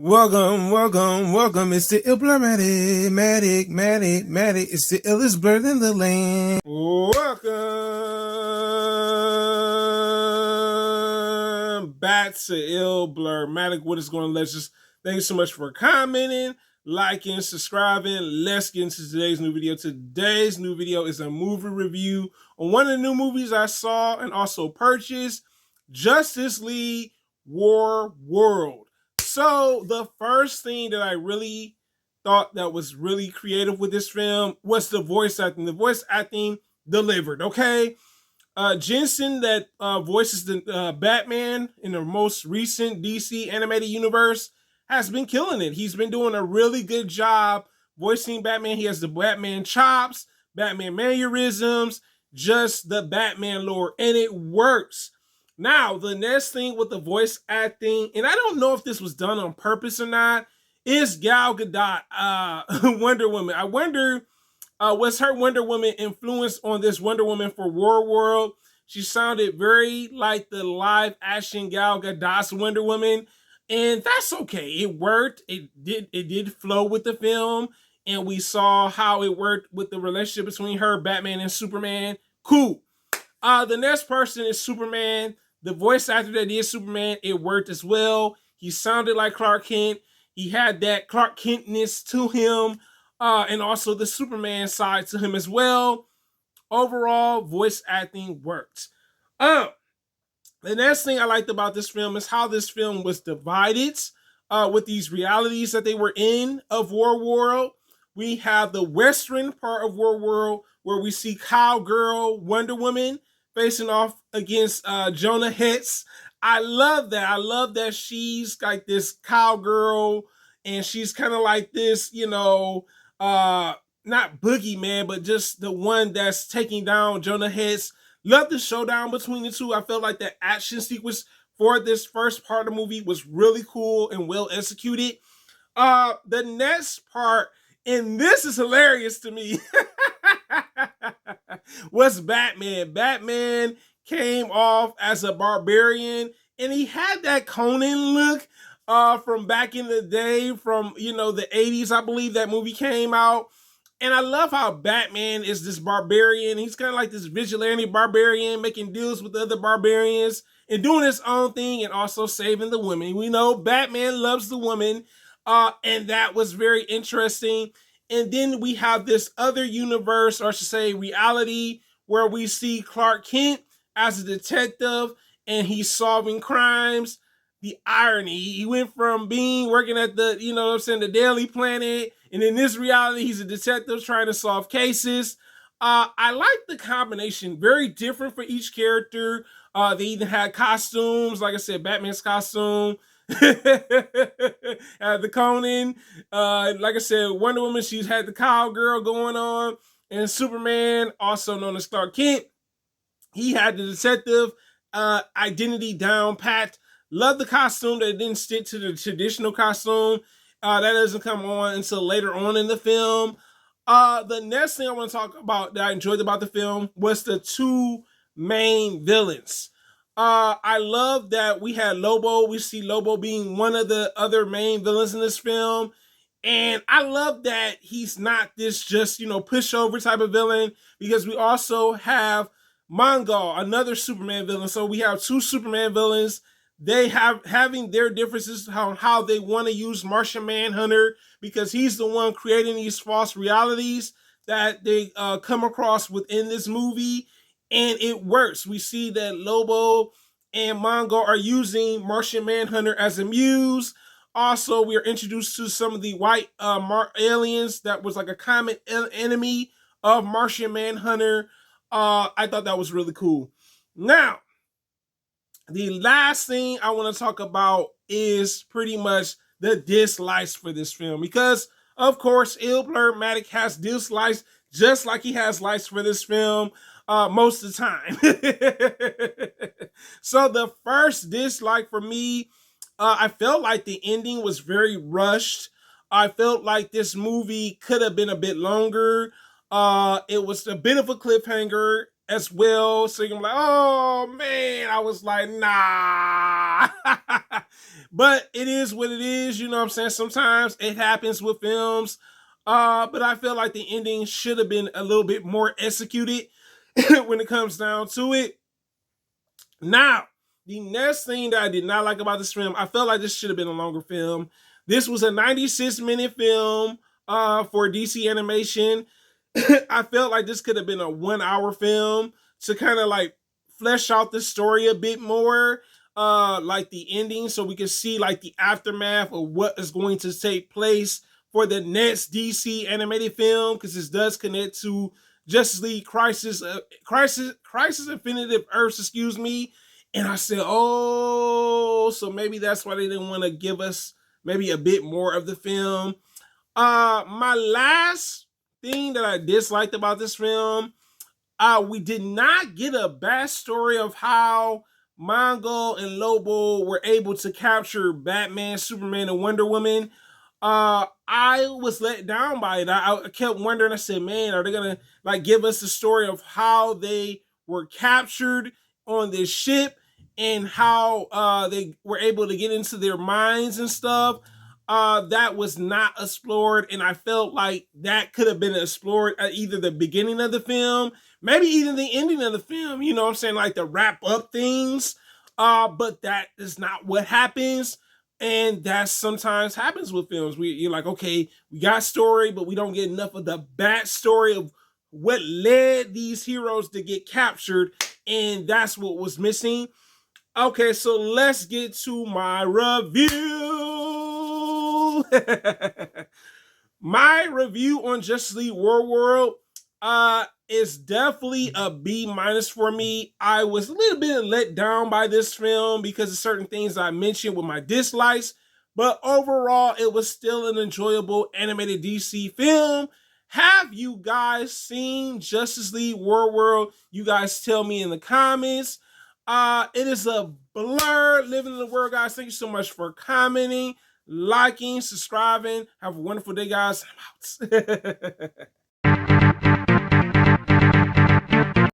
Welcome. It's the Matic. It's the illest bird in the land. Welcome back to Matic. What is going on, legends? Thank you so much for commenting, liking, subscribing. Let's get into today's new video. Today's new video is a movie review on one of the new movies I saw and also purchased, Justice League Warworld. So the first thing that I really thought that was really creative with this film was the voice acting. The voice acting delivered, okay? Jensen, that voices the Batman in the most recent DC animated universe, has been killing it. He's been doing a really good job voicing Batman. He has the Batman chops, Batman mannerisms, just the Batman lore, and it works. Now, the next thing with the voice acting, and I don't know if this was done on purpose or not, is Gal Gadot, Wonder Woman. I wonder, was her Wonder Woman influenced on this Wonder Woman for Warworld? She sounded very like the live action Gal Gadot's Wonder Woman, and that's okay. It worked. It did flow with the film, and we saw how it worked with the relationship between her, Batman, and Superman. Cool. The next person is Superman. The voice actor that did Superman, it worked as well. He sounded like Clark Kent. He had that Clark Kentness to him, and also the Superman side to him as well. Overall, voice acting worked. The next thing I liked about this film is how this film was divided with these realities that they were in of Warworld. We have the western part of Warworld where we see Cowgirl Wonder Woman facing off against Jonah Hex. I love that. I love that she's like this cowgirl and she's kind of like this, not boogeyman, but just the one that's taking down Jonah Hex. Love the showdown between the two. I felt like the action sequence for this first part of the movie was really cool and well executed. The next part, and this is hilarious to me, was Batman. Batman came off as a barbarian, and he had that Conan look from back in the day, from the 80s, I believe that movie came out. And I love how Batman is this barbarian. He's kind of like this vigilante barbarian, making deals with other barbarians and doing his own thing and also saving the women. We know Batman loves the woman, and that was very interesting. And then we have this other universe, or I should say reality, where we see Clark Kent as a detective and he's solving crimes. The irony, he went from working at the, the Daily Planet, and in this reality, he's a detective trying to solve cases. I like the combination, very different for each character. They even had costumes, like I said, Batman's costume, the Conan, like I said, Wonder Woman, she's had the cowgirl going on, and Superman, also known as Clark Kent, he had the detective identity down pat. Love the costume that didn't stick to the traditional costume. That doesn't come on until later on in the film. The next thing I want to talk about that I enjoyed about the film was the two main villains. I love that we had Lobo. We see Lobo being one of the other main villains in this film. And I love that he's not this just, pushover type of villain, because we also have Mongol, another Superman villain. So we have two Superman villains. They having their differences on how they want to use Martian Manhunter, because he's the one creating these false realities that they come across within this movie, and it works. We see that Lobo and Mongol are using Martian Manhunter as a muse. Also, we are introduced to some of the white aliens that was like a common enemy of Martian Manhunter. I thought that was really cool. Now, the last thing I want to talk about is pretty much the dislikes for this film, because of course Matic has dislikes just like he has likes for this film most of the time. So the first dislike for me, I felt like the ending was very rushed. I felt like this movie could have been a bit longer. It was a bit of a cliffhanger as well. So you're like, oh man, I was like, nah. But it is what it is, you know what I'm saying? Sometimes it happens with films. But I feel like the ending should have been a little bit more executed when it comes down to it. Now, the next thing that I did not like about this film, I felt like this should have been a longer film. This was a 96-minute film for DC animation. I felt like this could have been a 1 hour film to kind of like flesh out the story a bit more, like the ending, so we can see like the aftermath of what is going to take place for the next DC animated film, because this does connect to Justice League Crisis Infinite Earths, excuse me. And I said, oh, so maybe that's why they didn't want to give us maybe a bit more of the film. My last thing that I disliked about this film, we did not get a backstory of how Mongo and Lobo were able to capture Batman, Superman, and Wonder Woman. I was let down by it. I kept wondering. I said, "Man, are they gonna like give us the story of how they were captured on this ship and how they were able to get into their minds and stuff?" That was not explored, and I felt like that could have been explored at either the beginning of the film, maybe even the ending of the film. You know what I'm saying? Like to wrap up things. But that is not what happens. And that sometimes happens with films. You're like, okay, we got story, but we don't get enough of the backstory of what led these heroes to get captured, and that's what was missing. Okay, so let's get to my review. My review on Justice League Warworld is definitely a B- for me. I was a little bit let down by this film because of certain things I mentioned with my dislikes, but overall it was still an enjoyable animated DC film. Have you guys seen Justice League Warworld? You guys tell me in the comments. It is a blur living in the world, guys. Thank you so much for commenting, liking, subscribing. Have a wonderful day, guys. I'm out.